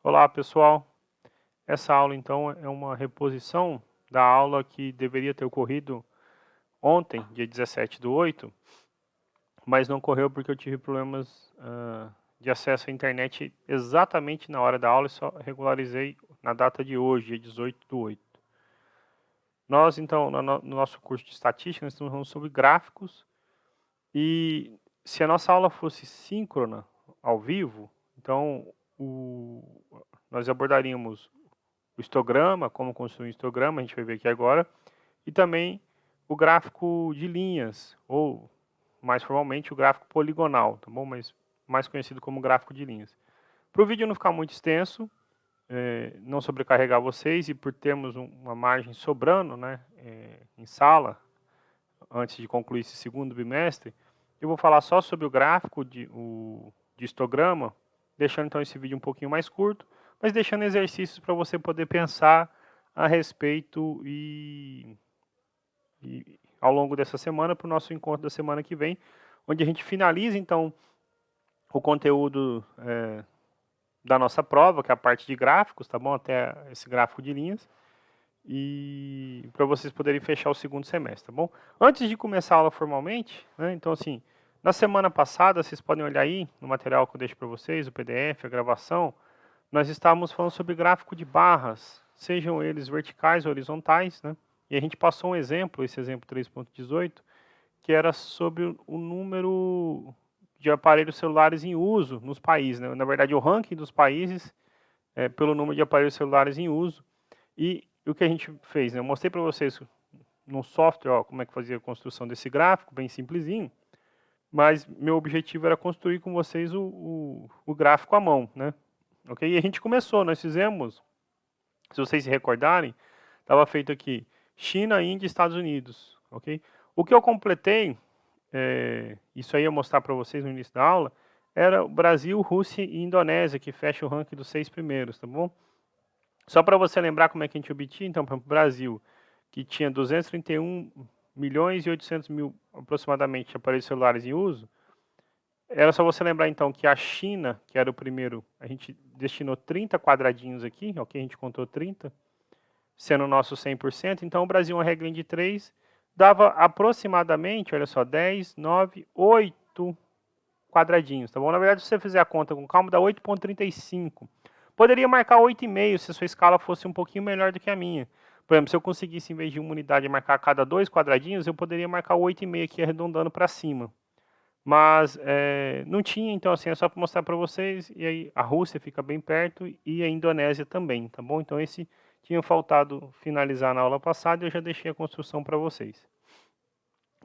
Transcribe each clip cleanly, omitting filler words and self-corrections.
Olá, pessoal. Essa aula, então, é uma reposição da aula que deveria ter ocorrido ontem, dia 17/8, mas não ocorreu porque eu tive problemas de acesso à internet exatamente na hora da aula e só regularizei na data de hoje, dia 18/8. Nós, então, no nosso curso de estatística, nós estamos falando sobre gráficos e se a nossa aula fosse síncrona, ao vivo, então nós abordaríamos o histograma, como construir um histograma, a gente vai ver aqui agora, e também o gráfico de linhas, ou mais formalmente o gráfico poligonal, tá bom? Mas mais conhecido como gráfico de linhas. Para o vídeo não ficar muito extenso, não sobrecarregar vocês e por termos uma margem sobrando, né, em sala, antes de concluir esse segundo bimestre, eu vou falar só sobre o gráfico de histograma, deixando então esse vídeo um pouquinho mais curto, mas deixando exercícios para você poder pensar a respeito e ao longo dessa semana para o nosso encontro da semana que vem, onde a gente finaliza então o conteúdo da nossa prova, que é a parte de gráficos, tá bom? Até esse gráfico de linhas, e para vocês poderem fechar o segundo semestre, tá bom? Antes de começar a aula formalmente, né, então assim, na semana passada, vocês podem olhar aí no material que eu deixo para vocês, o PDF, a gravação, nós estávamos falando sobre gráfico de barras, sejam eles verticais ou horizontais, né? E a gente passou um exemplo, esse exemplo 3.18, que era sobre o número de aparelhos celulares em uso nos países, né? Na verdade, o ranking dos países pelo número de aparelhos celulares em uso. E o que a gente fez, né? Eu mostrei para vocês no software, ó, como é que fazia a construção desse gráfico, bem simplesinho, mas meu objetivo era construir com vocês o gráfico à mão, né? Ok? E a gente começou, nós fizemos, se vocês se recordarem, estava feito aqui China, Índia e Estados Unidos, ok? O que eu completei, isso aí eu mostrar para vocês no início da aula, era o Brasil, Rússia e Indonésia, que fecha o ranking dos 6 primeiros, tá bom? Só para você lembrar como é que a gente obtinha, então, para o Brasil, que tinha 231 milhões e 800 mil, aproximadamente, aparelhos celulares em uso, era só você lembrar, então, que a China, que era o primeiro, a gente destinou 30 quadradinhos aqui, ok? A gente contou 30, sendo o nosso 100%. Então, o Brasil, uma regrinha de 3, dava aproximadamente, olha só, 10, 9, 8 quadradinhos, tá bom? Na verdade, se você fizer a conta com calma, dá 8,35. Poderia marcar 8,5 se a sua escala fosse um pouquinho melhor do que a minha. Por exemplo, se eu conseguisse, em vez de uma unidade, marcar a cada 2 quadradinhos, eu poderia marcar 8,5 aqui, arredondando para cima. Mas não tinha, então assim, é só para mostrar para vocês. E aí a Rússia fica bem perto e a Indonésia também, tá bom? Então esse tinha faltado finalizar na aula passada e eu já deixei a construção para vocês.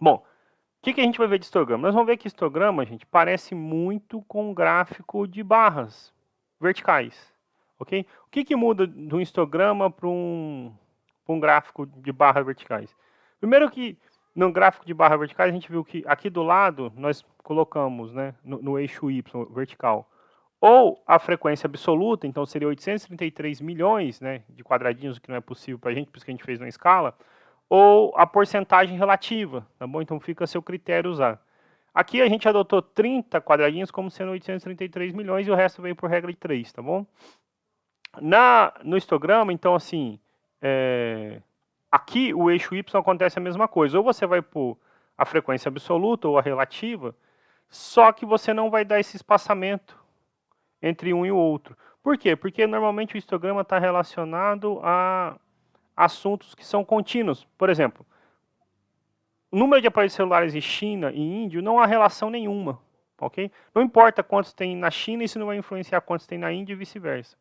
Bom, o que a gente vai ver de histograma? Nós vamos ver que histograma, gente, parece muito com um gráfico de barras verticais, ok? O que muda de um histograma para um gráfico de barras verticais? Primeiro que no gráfico de barras verticais a gente viu que aqui do lado nós colocamos, né, no eixo Y vertical, ou a frequência absoluta, então seria 833 milhões, né, de quadradinhos, o que não é possível para a gente, por isso que a gente fez na escala, ou a porcentagem relativa, tá bom? Então fica a seu critério usar. Aqui a gente adotou 30 quadradinhos como sendo 833 milhões e o resto veio por regra de 3, tá bom? No histograma, então assim, aqui o eixo Y acontece a mesma coisa. Ou você vai pôr a frequência absoluta ou a relativa, só que você não vai dar esse espaçamento entre um e o outro. Por quê? Porque normalmente o histograma está relacionado a assuntos que são contínuos. Por exemplo, o número de aparelhos celulares em China e Índia não há relação nenhuma, ok? Não importa quantos tem na China, isso não vai influenciar quantos tem na Índia e vice-versa.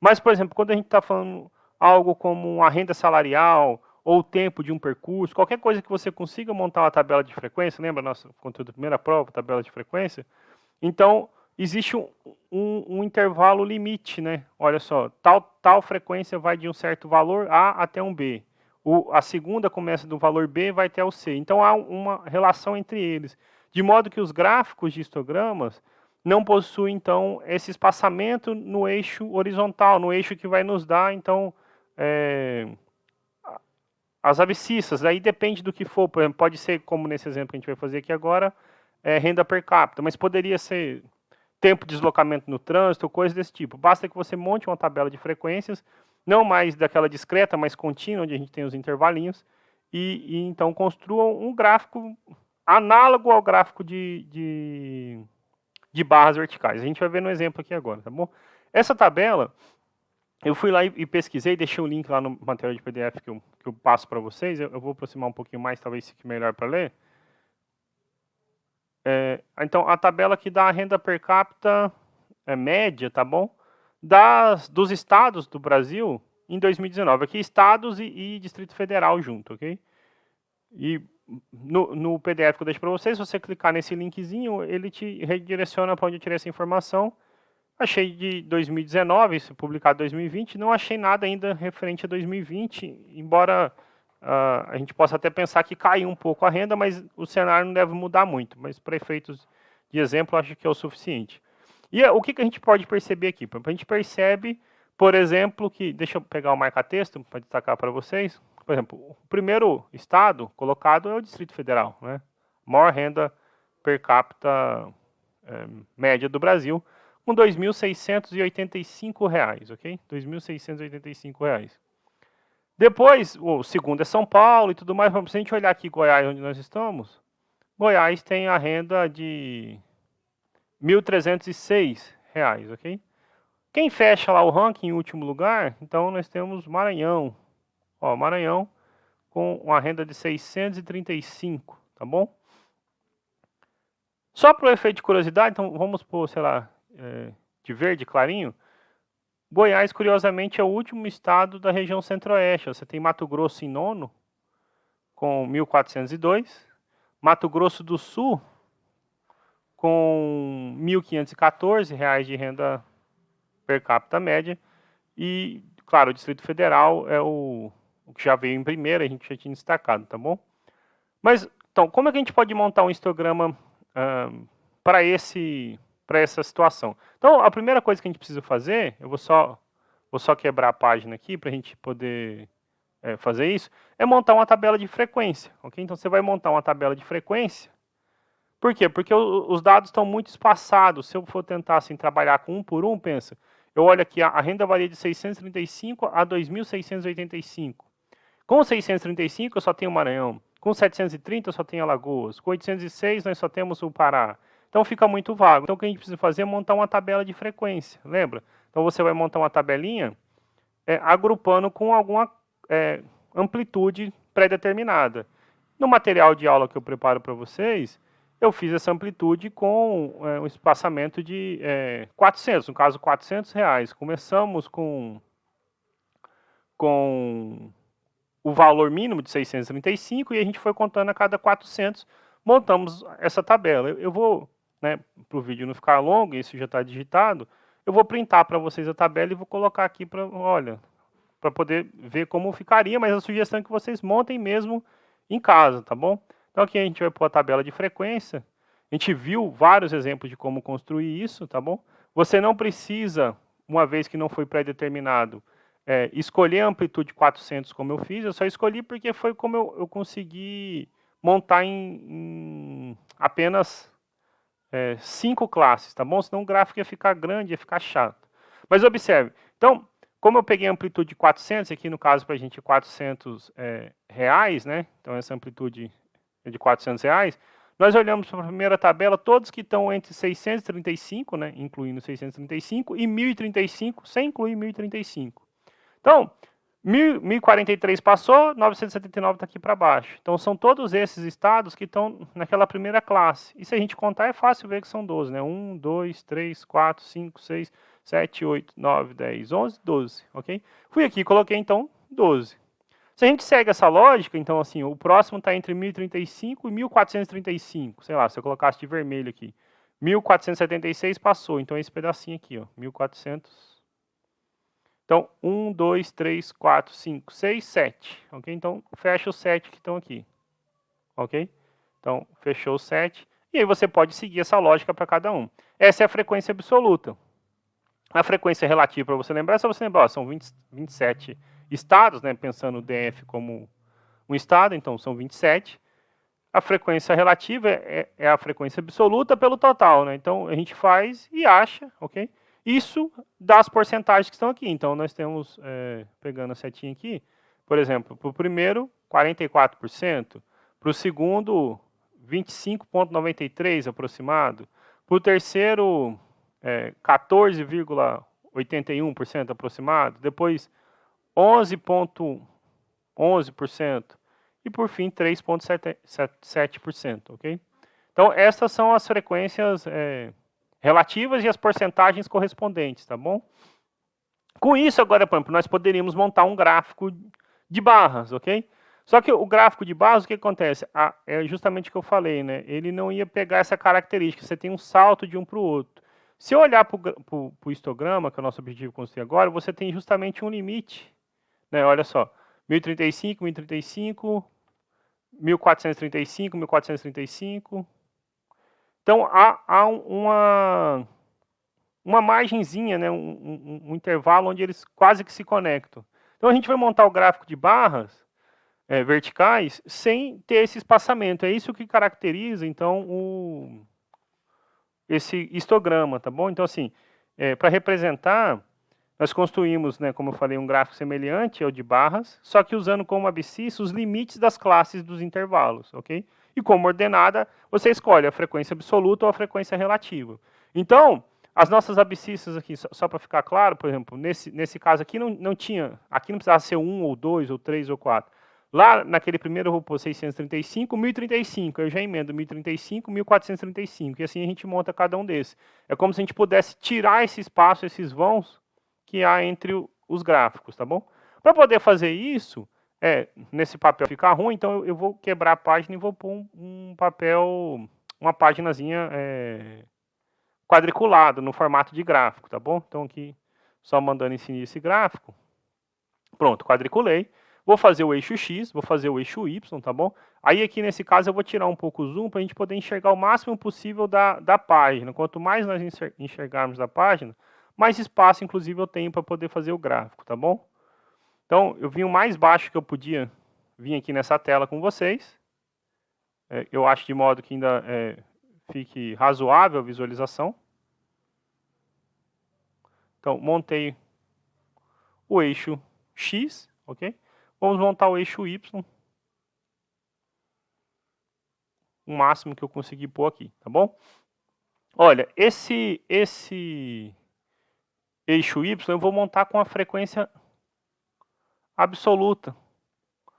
Mas, por exemplo, quando a gente está falando algo como a renda salarial ou o tempo de um percurso, qualquer coisa que você consiga montar uma tabela de frequência, lembra nosso conteúdo da primeira prova, tabela de frequência? Então, existe um intervalo limite, né? Olha só, tal frequência vai de um certo valor A até um B. A segunda começa do valor B e vai até o C. Então, há uma relação entre eles. De modo que os gráficos de histogramas não possuem, então, esse espaçamento no eixo horizontal, no eixo que vai nos dar, então, as abscissas. Aí depende do que for. Por exemplo, pode ser, como nesse exemplo que a gente vai fazer aqui agora, renda per capita, mas poderia ser tempo de deslocamento no trânsito, coisas desse tipo. Basta que você monte uma tabela de frequências, não mais daquela discreta, mas contínua, onde a gente tem os intervalinhos, e então construa um gráfico análogo ao gráfico de barras verticais. A gente vai ver no exemplo aqui agora, tá bom? Essa tabela, eu fui lá e pesquisei, deixei o link lá no material de PDF que eu passo para vocês. Eu vou aproximar um pouquinho mais, talvez fique melhor para ler. Então, a tabela que dá a renda per capita média, tá bom? Dos estados do Brasil em 2019. Aqui, estados e Distrito Federal junto, ok? E no PDF que eu deixo para vocês, se você clicar nesse linkzinho, ele te redireciona para onde eu tirei essa informação. Achei de 2019, isso publicado em 2020, não achei nada ainda referente a 2020, embora a gente possa até pensar que caiu um pouco a renda, mas o cenário não deve mudar muito. Mas para efeitos de exemplo, acho que é o suficiente. E o que a gente pode perceber aqui? A gente percebe, por exemplo, que... Deixa eu pegar o marca-texto para destacar para vocês. Por exemplo, o primeiro estado colocado é o Distrito Federal, né? Maior renda per capita média do Brasil, com R$ 2.685, ok? R$ 2.685. Depois, o segundo é São Paulo e tudo mais. Se a gente olhar aqui Goiás, onde nós estamos, Goiás tem a renda de R$ 1.306, ok? Quem fecha lá o ranking em último lugar, então nós temos Maranhão. Ó, Maranhão com uma renda de 635, tá bom? Só para o efeito de curiosidade, então vamos pôr, sei lá, de verde clarinho. Goiás, curiosamente, é o último estado da região centro-oeste. Você tem Mato Grosso em nono, com 1.402. Mato Grosso do Sul, com R$ 1.514 de renda per capita média. E, claro, o Distrito Federal é o que já veio em primeiro, a gente já tinha destacado, tá bom? Mas, então, como é que a gente pode montar um histograma para essa situação? Então, a primeira coisa que a gente precisa fazer, eu vou só quebrar a página aqui para a gente poder fazer isso, é montar uma tabela de frequência, ok? Então, você vai montar uma tabela de frequência. Por quê? Porque os dados estão muito espaçados. Se eu for tentar assim, trabalhar com um por um, pensa, eu olho aqui, a renda varia de 635 a 2.685. Com 635, eu só tenho o Maranhão. Com 730, eu só tenho Alagoas. Com 806, nós só temos o Pará. Então, fica muito vago. Então, o que a gente precisa fazer é montar uma tabela de frequência, lembra? Então, você vai montar uma tabelinha agrupando com alguma amplitude pré-determinada. No material de aula que eu preparo para vocês, eu fiz essa amplitude com um espaçamento de 400, no caso, R$ 400. Começamos com o valor mínimo de 635 e a gente foi contando a cada 400, montamos essa tabela. Eu vou, para o vídeo não ficar longo, isso já está digitado, eu vou printar para vocês a tabela e vou colocar aqui para poder ver como ficaria, mas a sugestão é que vocês montem mesmo em casa, tá bom? Então aqui a gente vai pôr a tabela de frequência. A gente viu vários exemplos de como construir isso, tá bom? Você não precisa, uma vez que não foi pré-determinado, escolher a amplitude 400 como eu fiz. Eu só escolhi porque foi como eu consegui montar em apenas 5 classes, tá bom? Senão o gráfico ia ficar grande, ia ficar chato. Mas observe, então, como eu peguei a amplitude de 400, aqui no caso para a gente R$400, né? Então essa amplitude é de R$400, nós olhamos para a primeira tabela, todos que estão entre 635, né? Incluindo 635, e 1035, sem incluir 1035. Então, 1043 passou, 979 está aqui para baixo. Então, são todos esses estados que estão naquela primeira classe. E se a gente contar, é fácil ver que são 12, né? 1, 2, 3, 4, 5, 6, 7, 8, 9, 10, 11, 12, ok? Fui aqui e coloquei, então, 12. Se a gente segue essa lógica, então, assim, o próximo está entre 1035 e 1435. Sei lá, se eu colocasse de vermelho aqui. 1476 passou, então esse pedacinho aqui, ó, 1400... Então, 1, 2, 3, 4, 5, 6, 7. Ok? Então, fecha os 7 que estão aqui. Ok? Então, fechou os 7. E aí você pode seguir essa lógica para cada um. Essa é a frequência absoluta. A frequência relativa, para você lembrar, é só você lembrar, ó, são 27 estados, né? Pensando o DF como um estado, então são 27. a frequência relativa é a frequência absoluta pelo total, né? Então, a gente faz e acha, ok? Isso das porcentagens que estão aqui. Então, nós temos, pegando a setinha aqui, por exemplo, para o primeiro, 44%, para o segundo, 25,93% aproximado, para o terceiro, 14,81% aproximado, depois 11,11%, e por fim 3,7%, ok? Então, essas são as frequências relativas e as porcentagens correspondentes, tá bom? Com isso, agora, por exemplo, nós poderíamos montar um gráfico de barras, ok? Só que o gráfico de barras, o que acontece? É justamente o que eu falei, né? Ele não ia pegar essa característica, você tem um salto de um para o outro. Se eu olhar para o histograma, que é o nosso objetivo construir agora, você tem justamente um limite, né? Olha só, 1035, 1035, 1435, 1435. Então, há uma margenzinha, né, um intervalo onde eles quase que se conectam. Então, a gente vai montar o gráfico de barras verticais sem ter esse espaçamento. É isso que caracteriza, então, esse histograma, tá bom? Então, assim, para representar, nós construímos, né, como eu falei, um gráfico semelhante ao de barras, só que usando como abscissa os limites das classes dos intervalos, ok? E como ordenada, você escolhe a frequência absoluta ou a frequência relativa. Então, as nossas abscissas aqui, só para ficar claro, por exemplo, nesse caso aqui não tinha, aqui não precisava ser 1 ou 2 ou 3 ou 4. Lá naquele primeiro eu vou pôr 635, 1035, eu já emendo 1035, 1435, e assim a gente monta cada um desses. É como se a gente pudesse tirar esse espaço, esses vãos que há entre os gráficos, tá bom? Para poder fazer isso, nesse papel ficar ruim, então eu vou quebrar a página e vou pôr um papel, uma páginazinha quadriculado, no formato de gráfico, tá bom? Então aqui, só mandando inserir esse gráfico. Pronto, quadriculei. Vou fazer o eixo X, vou fazer o eixo Y, tá bom? Aí aqui nesse caso eu vou tirar um pouco o zoom para a gente poder enxergar o máximo possível da página. Quanto mais nós enxergarmos da página, mais espaço, inclusive, eu tenho para poder fazer o gráfico, tá bom? Então, eu vim o mais baixo que eu podia vir aqui nessa tela com vocês. Eu acho de modo que ainda fique razoável a visualização. Então, montei o eixo X, ok? Vamos montar o eixo Y. O máximo que eu conseguir pôr aqui, tá bom? Olha, esse eixo Y eu vou montar com a frequência absoluta.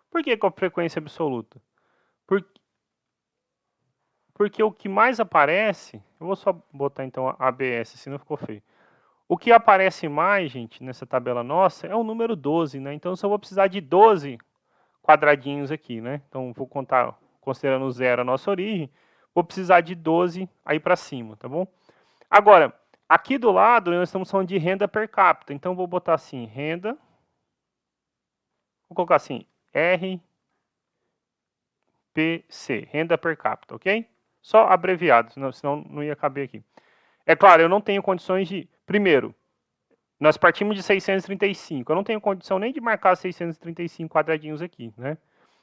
Por que com a frequência absoluta? Porque o que mais aparece, eu vou só botar então a ABS, senão ficou feio. O que aparece mais, gente, nessa tabela nossa é o número 12, né? Então eu só vou precisar de 12 quadradinhos aqui, né? Então vou contar, considerando 0 a nossa origem, vou precisar de 12 aí para cima, tá bom? Agora, aqui do lado nós estamos falando de renda per capita, então vou botar assim, renda, vou colocar assim, RPC, renda per capita, ok? Só abreviado, senão não ia caber aqui. É claro, eu não tenho condições de... Primeiro, nós partimos de 635. Eu não tenho condição nem de marcar 635 quadradinhos aqui, né?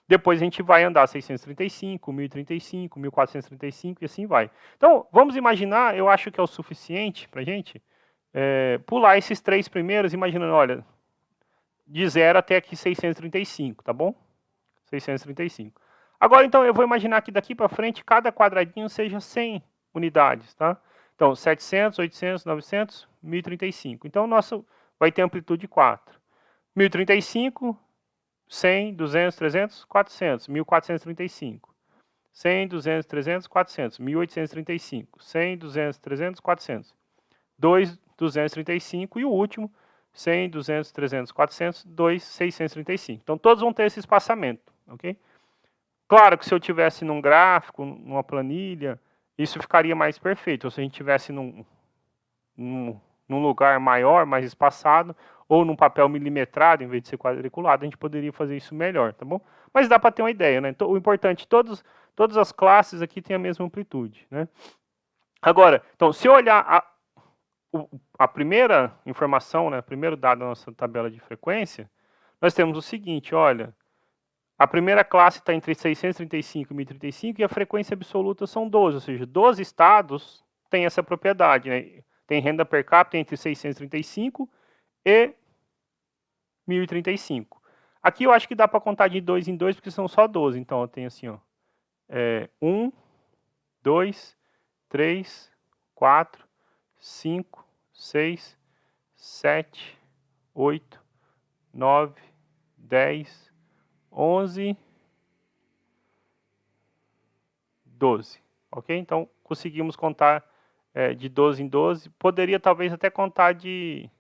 Depois a gente vai andar 635, 1035, 1435 e assim vai. Então, vamos imaginar, eu acho que é o suficiente para a gente pular esses três primeiros, imaginando, olha, de 0 até aqui 635, tá bom? 635. Agora, então, eu vou imaginar que daqui para frente, cada quadradinho seja 100 unidades, tá? Então, 700, 800, 900, 1035. Então, o nosso vai ter amplitude 4. 1035, 100, 200, 300, 400, 1435. 100, 200, 300, 400, 1835. 100, 200, 300, 400. 2, 235 e o último, 100, 200, 300, 400, 2, 635. Então, todos vão ter esse espaçamento, ok? Claro que se eu tivesse num gráfico, numa planilha, isso ficaria mais perfeito. Ou se a gente tivesse num lugar maior, mais espaçado, ou num papel milimetrado, em vez de ser quadriculado, a gente poderia fazer isso melhor, tá bom? Mas dá para ter uma ideia, né? Então, o importante, todas as classes aqui têm a mesma amplitude, né? Agora, então, se eu olhar a primeira informação, né, o primeiro dado da nossa tabela de frequência, nós temos o seguinte, olha, A primeira classe está entre 635 e 1035 e a frequência absoluta são 12, ou seja, 12 estados têm essa propriedade, né? Tem renda per capita entre 635 e 1035. Aqui eu acho que dá para contar de 2 em 2 porque são só 12, então eu tenho assim, ó, 1, 2, 3, 4, 5, 6, 7, 8, 9, 10, 11, 12. Ok? Então, conseguimos contar de 12 em 12. Poderia talvez até contar de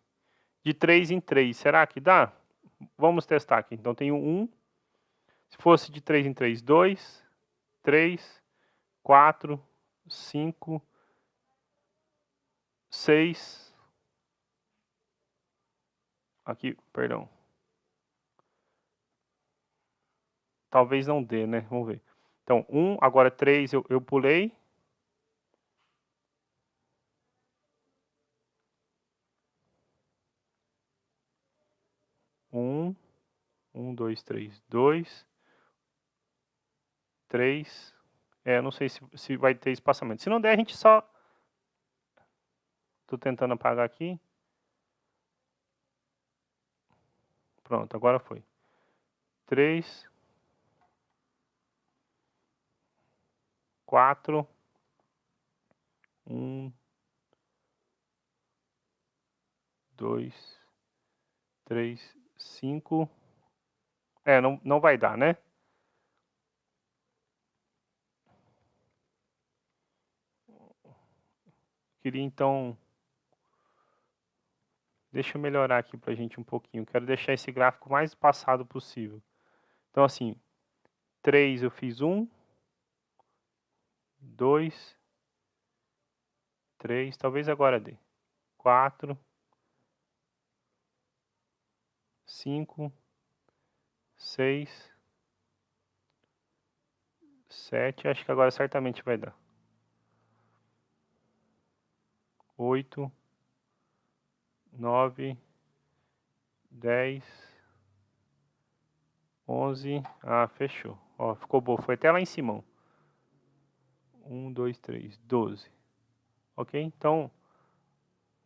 3 em 3. Será que dá? Vamos testar aqui. Então, tenho 1. Se fosse de 3 em 3, 2, 3, 4, 5, 6. Aqui, perdão. Talvez não dê, né? Vamos ver. Então, 1, agora 3 eu pulei. Um, 2, 3, 2, 3. Não sei se vai ter espaçamento. Se não der, a gente só... Tô tentando apagar aqui. Pronto, agora foi. 3, 4, 1, 2, 3, 5. Não vai dar, né? Queria então... Deixa eu melhorar aqui pra gente um pouquinho. Quero deixar esse gráfico mais espaçado possível. Então, assim, 3 eu fiz 1, 2, 3, talvez agora dê. 4, 5, 6, 7, acho que agora certamente vai dar. 8, 9, 10, 11, fechou. Ó, ficou bom, foi até lá em cima. 1, 2, 3, 12. Ok? Então,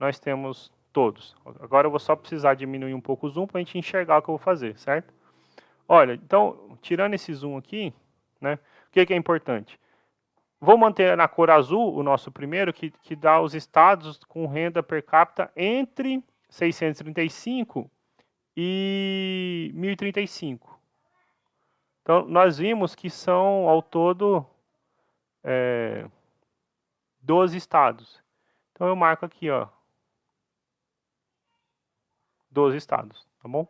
nós temos todos. Agora eu vou só precisar diminuir um pouco o zoom para a gente enxergar o que eu vou fazer, certo? Olha, então, tirando esse zoom aqui, né? O que é importante? Vou manter na cor azul o nosso primeiro, que dá os estados com renda per capita entre 635 e 1035. Então, nós vimos que são, ao todo, 12 estados. Então, eu marco aqui, ó, 12 estados, tá bom?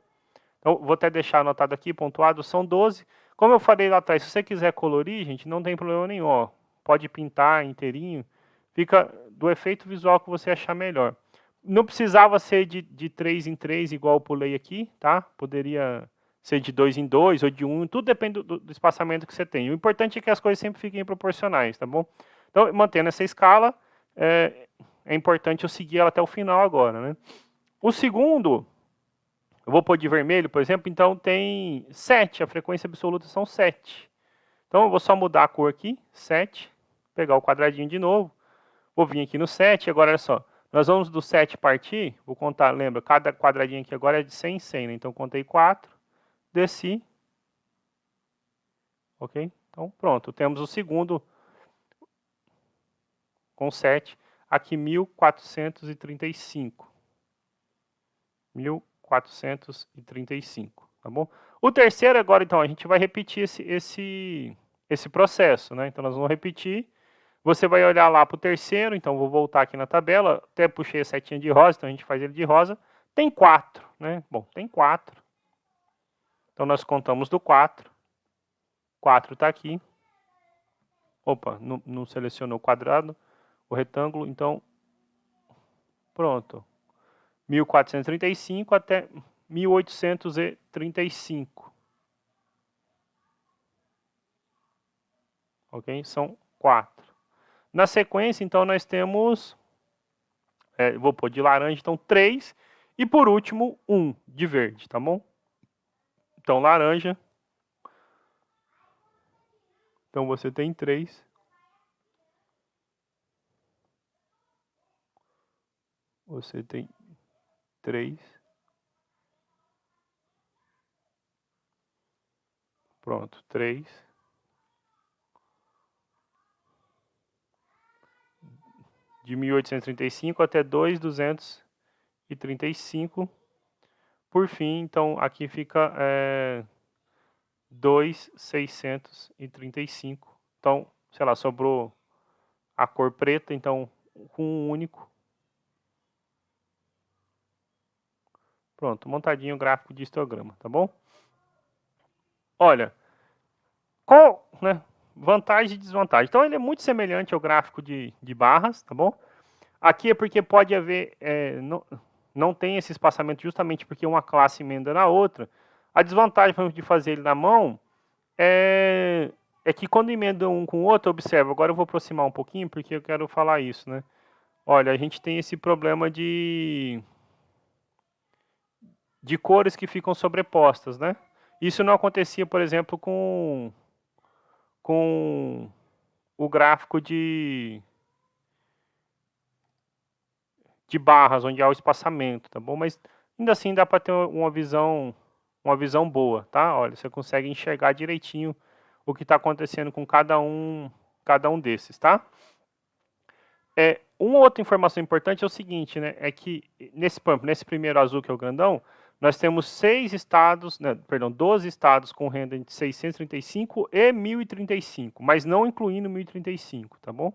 Então, vou até deixar anotado aqui, pontuado, são 12. Como eu falei lá atrás, se você quiser colorir, gente, não tem problema nenhum, ó. Pode pintar inteirinho, fica do efeito visual que você achar melhor. Não precisava ser de 3 em 3, igual eu pulei aqui, tá? Poderia ser de 2 em 2 ou de 1, tudo depende do espaçamento que você tem. O importante é que as coisas sempre fiquem proporcionais, tá bom? Então, mantendo essa escala, é importante eu seguir ela até o final agora, né? O segundo, eu vou pôr de vermelho, por exemplo, então tem 7, a frequência absoluta são 7. Então, eu vou só mudar a cor aqui, 7, pegar o quadradinho de novo, vou vir aqui no 7, agora olha só, nós vamos do 7 partir, vou contar, lembra, cada quadradinho aqui agora é de 100 em 100, né? Então, contei 4, desci, ok? Então, pronto, temos o segundo com 7, aqui 1435. 1435, tá bom? O terceiro agora, então, a gente vai repetir esse processo, né? Então, nós vamos repetir. Você vai olhar lá para o terceiro, então vou voltar aqui na tabela, até puxei a setinha de rosa, então a gente faz ele de rosa. Tem 4, né? Bom, tem 4. Então, nós contamos do 4. 4 está aqui. Opa, não selecionou o quadrado, o retângulo, então, pronto. 1435 até 1835. Ok? São 4. Na sequência, então, nós temos... vou pôr de laranja, então 3. E por último, 1 de verde, tá bom? Então, laranja, Então você tem 3. Você tem 3. Pronto, 3. De 1835 até 2.235. Por fim, então, aqui fica 2.635. Então, sei lá, sobrou a cor preta, então, com um único. Pronto, montadinho o gráfico de histograma, tá bom? Olha, qual, né, vantagem e desvantagem. Então, ele é muito semelhante ao gráfico de barras, tá bom? Aqui é porque pode haver, não tem esse espaçamento justamente porque uma classe emenda na outra. A desvantagem de fazer ele na mão é que quando emenda um com o outro, observa, agora eu vou aproximar um pouquinho porque eu quero falar isso, né? Olha, a gente tem esse problema de cores que ficam sobrepostas, né? Isso não acontecia, por exemplo, com o gráfico de barras, onde há o espaçamento, tá bom? Mas ainda assim dá para ter uma visão boa, tá? Olha, você consegue enxergar direitinho o que está acontecendo com cada um desses, tá? Uma outra informação importante é o seguinte, né? É que nesse primeiro azul, que é o grandão, nós temos 12 estados com renda entre 635 e 1.035, mas não incluindo 1.035, tá bom?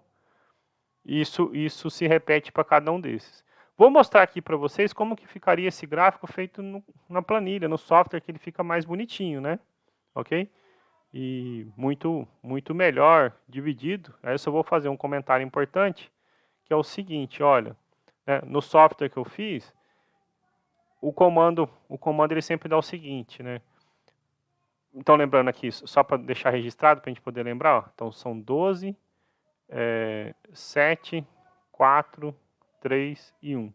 Isso se repete para cada um desses. Vou mostrar aqui para vocês como que ficaria esse gráfico feito na planilha, no software, que ele fica mais bonitinho, né? Ok? E muito melhor dividido. Aí eu só vou fazer um comentário importante, que é o seguinte, olha, né, no software que eu fiz, o comando ele sempre dá o seguinte, né? Então, lembrando aqui, só para deixar registrado, para a gente poder lembrar, ó, então são 12, 7, 4, 3 e 1.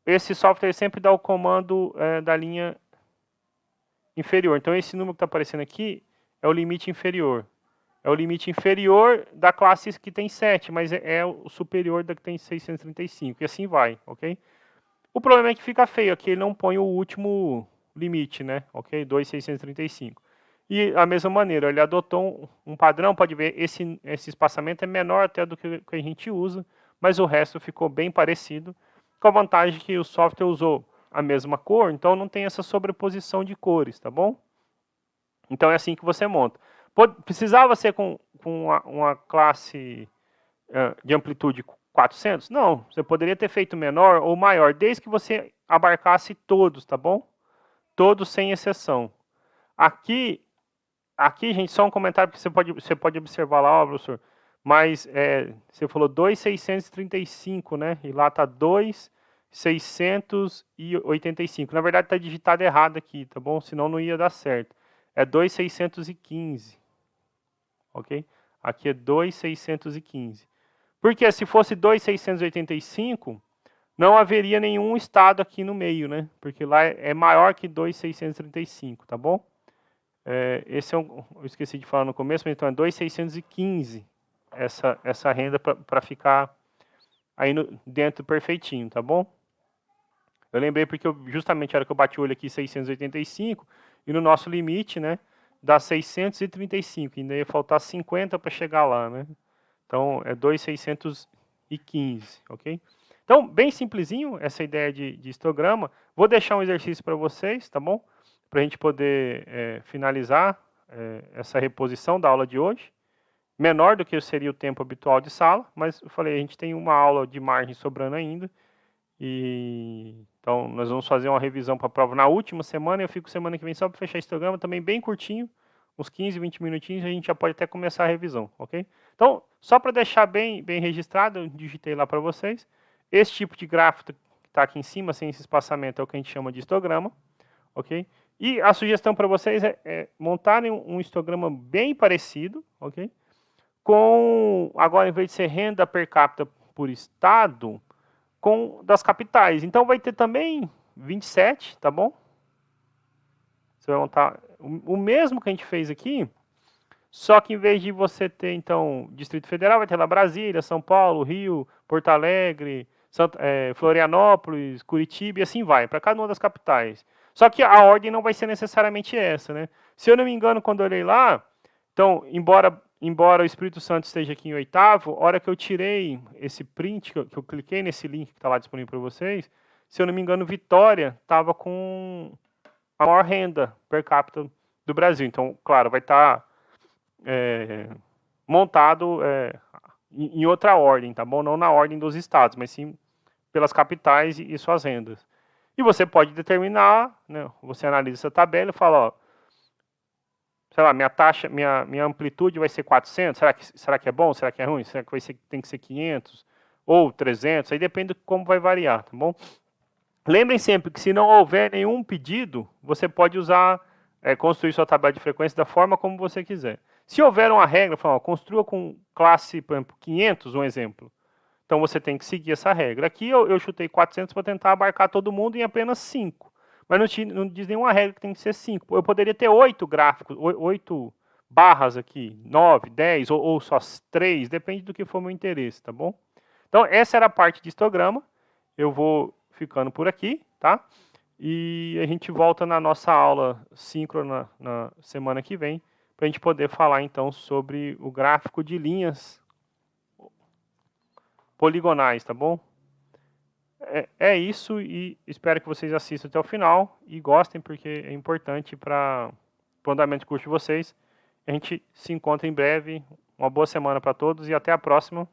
Esse software sempre dá o comando da linha inferior. Então, esse número que está aparecendo aqui é o limite inferior. É o limite inferior da classe que tem 7, mas é o superior da que tem 635. E assim vai, ok? O problema é que fica feio aqui, ele não põe o último limite, né? Ok? 2.635. E a mesma maneira, ele adotou um padrão, pode ver, esse espaçamento é menor até do que a gente usa, mas o resto ficou bem parecido, com a vantagem que o software usou a mesma cor, então não tem essa sobreposição de cores, tá bom? Então é assim que você monta. Precisava ser com uma classe de amplitude 400? Não, você poderia ter feito menor ou maior, desde que você abarcasse todos, tá bom? Todos sem exceção. Aqui, gente, só um comentário que você pode observar lá, ó, professor, mas você falou 2.635, né? E lá tá 2.685. Na verdade, tá digitado errado aqui, tá bom? Senão não ia dar certo. É 2.615, ok? Aqui é 2.615. Porque se fosse 2.685, não haveria nenhum estado aqui no meio, né? Porque lá é maior que 2.635, tá bom? Esse eu esqueci de falar no começo, mas então é 2.615 essa renda para ficar aí dentro perfeitinho, tá bom? Eu lembrei porque justamente a hora que eu bati o olho aqui, 685, e no nosso limite, né, dá 635, ainda ia faltar 50 para chegar lá, né? Então, é 2.615, ok? Então, bem simplesinho essa ideia de histograma. Vou deixar um exercício para vocês, tá bom? Para a gente poder finalizar essa reposição da aula de hoje. Menor do que seria o tempo habitual de sala, mas eu falei, a gente tem uma aula de margem sobrando ainda. Então, nós vamos fazer uma revisão para a prova na última semana. Eu fico semana que vem só para fechar histograma, também bem curtinho, uns 15, 20 minutinhos, a gente já pode até começar a revisão, ok? Então, só para deixar bem registrado, eu digitei lá para vocês. Esse tipo de gráfico que está aqui em cima, sem esse espaçamento, é o que a gente chama de histograma, ok? E a sugestão para vocês é montarem um histograma bem parecido, ok? Com, agora, em vez de ser renda per capita por estado, das capitais. Então, vai ter também 27, tá bom? Você vai montar o mesmo que a gente fez aqui, Só que em vez de você ter, então, Distrito Federal, vai ter lá Brasília, São Paulo, Rio, Porto Alegre, Florianópolis, Curitiba e assim vai, para cada uma das capitais. Só que a ordem não vai ser necessariamente essa, né? Se eu não me engano, quando eu olhei lá, então, embora o Espírito Santo esteja aqui em oitavo, a hora que eu tirei esse print, que eu cliquei nesse link que está lá disponível para vocês, se eu não me engano, Vitória estava com a maior renda per capita do Brasil. Então, claro, vai estar montado em outra ordem, tá bom? Não na ordem dos estados, mas sim pelas capitais e suas rendas. E você pode determinar, né, você analisa essa tabela e fala, ó, sei lá, minha taxa, minha amplitude vai ser 400, será que é bom, será que é ruim, será que tem que ser 500 ou 300, aí depende de como vai variar, tá bom? Lembrem sempre que se não houver nenhum pedido, você pode usar, construir sua tabela de frequência da forma como você quiser. Se houver uma regra, fala, ó, construa com classe, por exemplo, 500, um exemplo. Então você tem que seguir essa regra. Aqui eu chutei 400 para tentar abarcar todo mundo em apenas 5. Mas não diz nenhuma regra que tem que ser 5. Eu poderia ter 8 gráficos, 8 barras aqui, 9, 10 ou só 3, depende do que for meu interesse, tá bom? Então essa era a parte de histograma. Eu vou ficando por aqui, tá? E a gente volta na nossa aula síncrona na semana que vem, para a gente poder falar então sobre o gráfico de linhas poligonais, tá bom? É isso e espero que vocês assistam até o final e gostem, porque é importante para o andamento de curso de vocês. A gente se encontra em breve. Uma boa semana para todos e até a próxima.